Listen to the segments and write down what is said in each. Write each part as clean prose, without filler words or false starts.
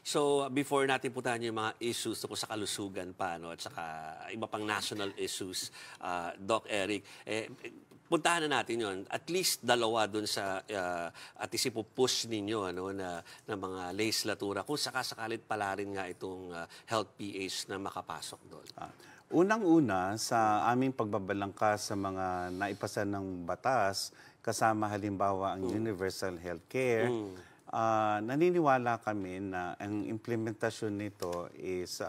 So, before natin puntahan yung mga issues tungkol sa kalusugan pa, no, at saka iba pang national issues, Doc Eric, puntahan na natin yon. At least dalawa dun sa at least ipupush ninyo ano, na mga legislatura kung sakasakalit pala rin nga itong health PH na makapasok doon. Unang-una, sa aming pagbabalangkas sa mga naipasa ng batas, kasama halimbawa ang Universal Healthcare, naniniwala kami na ang implementasyon nito is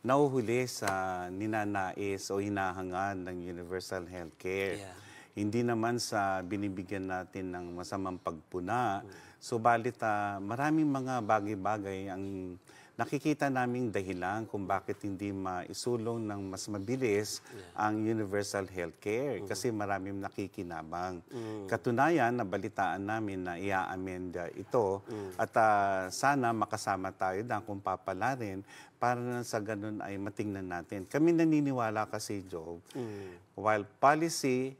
nahuhuli sa ninanais o hinahangad ng Universal Healthcare. Yeah. Hindi naman sa binibigyan natin ng masamang pagpuna. Subalit maraming mga bagay-bagay ang nakikita naming dahilan kung bakit hindi maisulong ng mas mabilis ang universal healthcare kasi maraming nakikinabang. Katunayan, nabalitaan namin na i-amend ito at sana makasama tayo na kung papalarin para na sa ganun ay matingnan natin. Kami naniniwala kasi, Job, while policy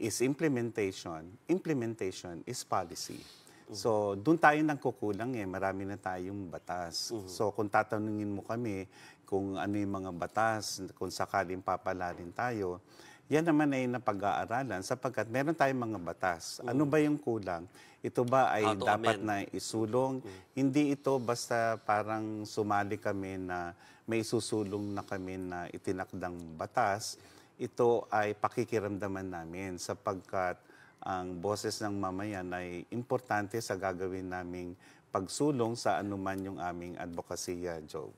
is implementation, implementation is policy. So, doon tayo nang kukulang marami na tayong batas. So, kung tatanungin mo kami kung ano yung mga batas, kung sakaling papalarin tayo, yan naman ay napag-aaralan sapagkat meron tayong mga batas. Ano ba yung kulang? Ito ba ay dapat na isulong? Hindi ito basta parang sumali kami na may susulong na kami na itinakdang batas. Ito ay pakikiramdaman namin sapagkat ang boses ng mamayan ay importante sa gagawin naming pagsulong sa anuman yung aming advokasya, Joe.